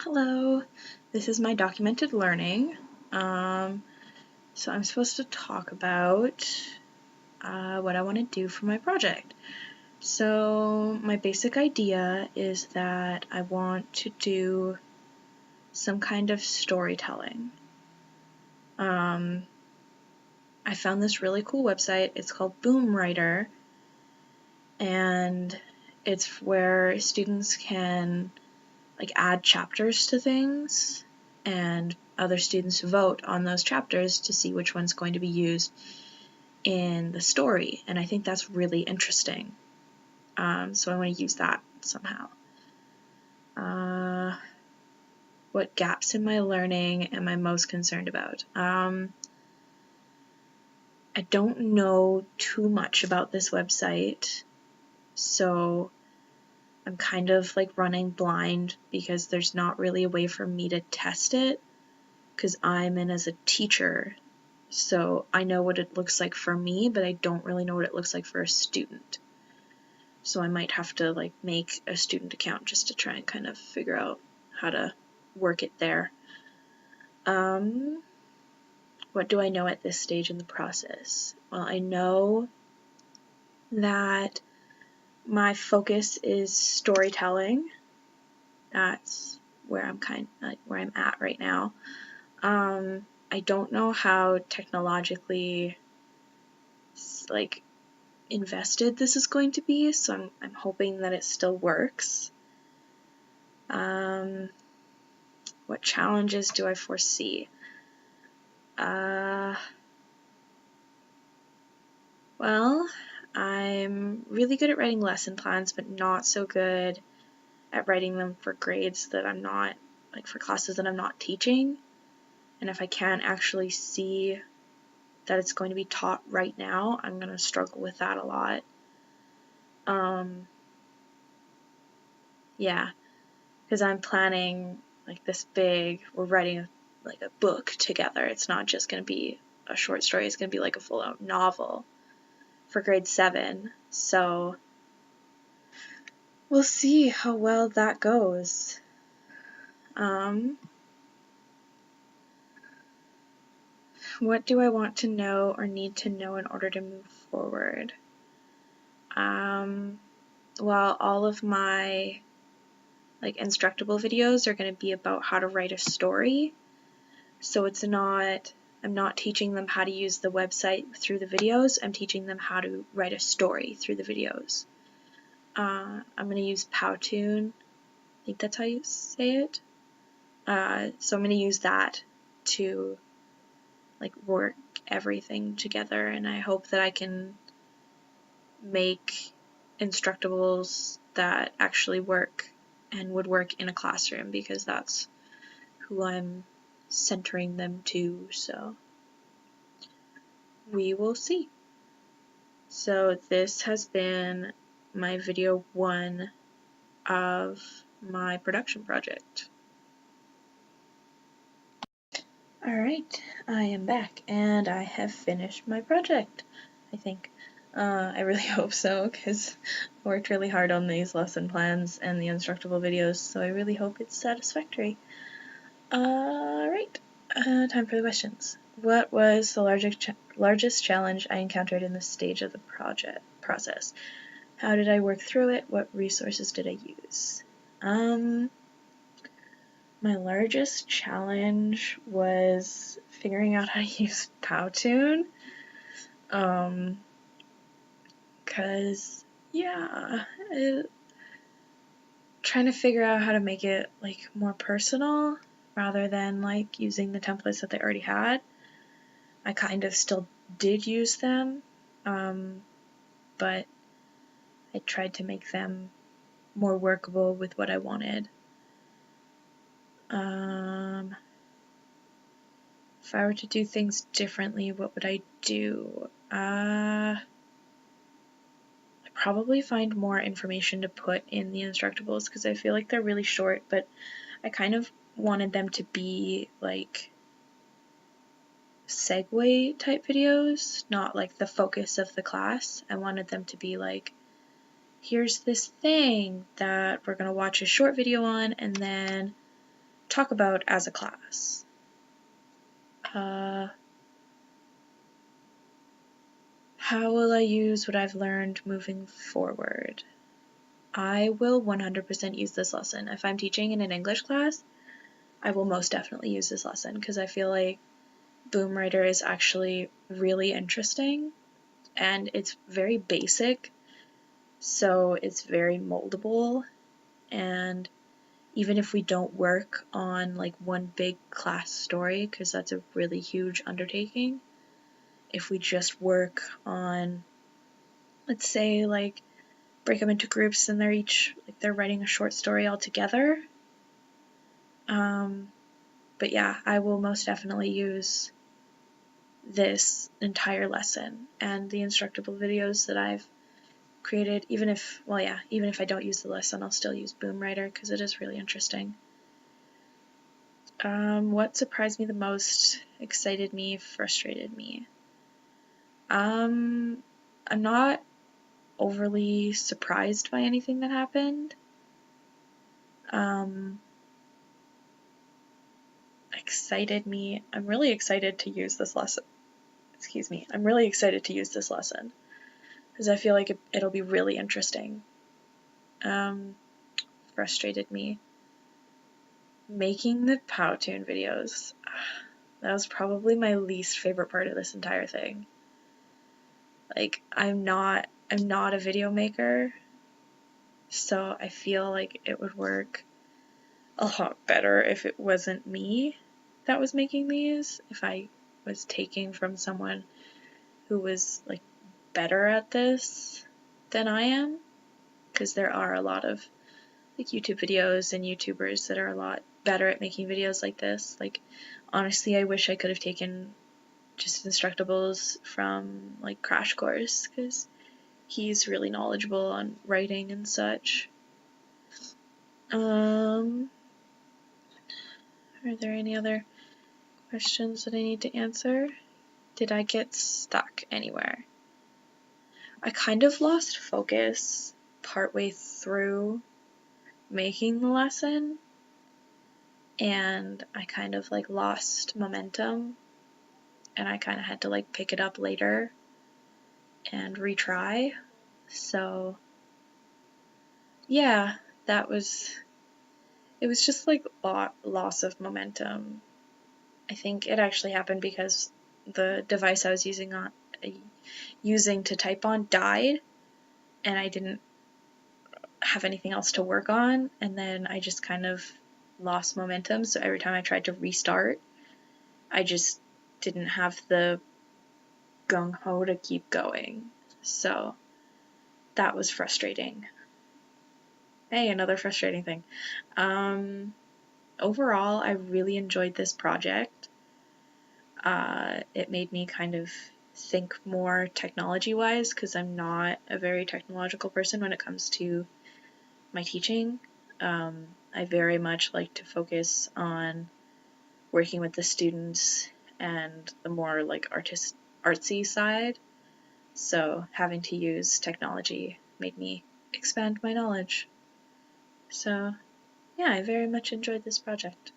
Hello, this is my documented learning. So I'm supposed to talk about what I want to do for my project. So my basic idea is that I want to do some kind of storytelling. I found this really cool website. It's called Boom Writer, and it's where students can add chapters to things, and other students vote on those chapters to see which one's going to be used in the story, and I think that's really interesting. So I want to use that somehow. What gaps in my learning am I most concerned about? I don't know too much about this website, so I'm kind of running blind because there's not really a way for me to test it, because I'm in as a teacher, so I know what it looks like for me, but I don't really know what it looks like for a student. So I might have to make a student account just to try and kind of figure out how to work it there. What do I know at this stage in the process? Well, I know that my focus is storytelling. That's where I'm where I'm at right now. I don't know how technologically invested this is going to be, so I'm hoping that it still works. What challenges do I foresee? Well, I'm really good at writing lesson plans, but not so good at writing them for grades that I'm not, for classes that I'm not teaching. And if I can't actually see that it's going to be taught right now, I'm going to struggle with that a lot. Yeah, because I'm planning this big, we're writing a book together. It's not just going to be a short story, it's going to be a full-out novel for grade 7. So we'll see how well that goes. What do I want to know or need to know in order to move forward? Well, all of my instructable videos are going to be about how to write a story. So I'm not teaching them how to use the website through the videos, I'm teaching them how to write a story through the videos. I'm going to use Powtoon, I think that's how you say it. So I'm going to use that to work everything together, and I hope that I can make instructables that actually work and would work in a classroom, because that's who I'm centering them to, so we will see. So this has been my video 1 of my production project. Alright, I am back, and I have finished my project, I think. I really hope so, because I worked really hard on these lesson plans and the instructable videos, so I really hope it's satisfactory. Alright, time for the questions. What was the largest challenge I encountered in this stage of the process? How did I work through it? What resources did I use? My largest challenge was figuring out how to use Powtoon. Cause yeah, trying to figure out how to make it more personal rather than using the templates that they already had. I kind of still did use them, but I tried to make them more workable with what I wanted. If I were to do things differently, what would I do? I'd probably find more information to put in the instructables, because I feel like they're really short, but I kind of wanted them to be segue type videos, not the focus of the class. I wanted them to be here's this thing that we're going to watch a short video on, and then talk about as a class. How will I use what I've learned moving forward? I will 100% use this lesson. If I'm teaching in an English class, I will most definitely use this lesson because I feel like Boom Writer is actually really interesting and it's very basic, so it's very moldable, and even if we don't work on like one big class story, because that's a really huge undertaking, if we just work on, let's say, like break them into groups and they're writing a short story all together. But yeah, I will most definitely use this entire lesson and the instructable videos that I've created, even if I don't use the lesson, I'll still use Boom Writer because it is really interesting. What surprised me the most, excited me, frustrated me? I'm not overly surprised by anything that happened. Excited me, I'm really excited to use this lesson. I'm really excited to use this lesson because I feel like it'll be really interesting. Frustrated me. Making the Powtoon videos. That was probably my least favorite part of this entire thing. Like, I'm not a video maker, so I feel like it would work a lot better if it wasn't me that was making these, if I was taking from someone who was like better at this than I am, because there are a lot of like YouTube videos and YouTubers that are a lot better at making videos like this. Like, honestly, I wish I could have taken just instructables from like Crash Course, because he's really knowledgeable on writing and such. Are there any other questions that I need to answer? Did I get stuck anywhere? I kind of lost focus partway through making the lesson, and I kind of like lost momentum, and I kind of had to like pick it up later and retry. So yeah, it was just like loss of momentum. I think it actually happened because the device I was using to type on died, and I didn't have anything else to work on, and then I just kind of lost momentum. So every time I tried to restart, I just didn't have the gung-ho to keep going. So that was frustrating. Hey, another frustrating thing. Overall, I really enjoyed this project. It made me kind of think more technology-wise, because I'm not a very technological person when it comes to my teaching. I very much like to focus on working with the students and the more like artsy side. So having to use technology made me expand my knowledge. So yeah, I very much enjoyed this project.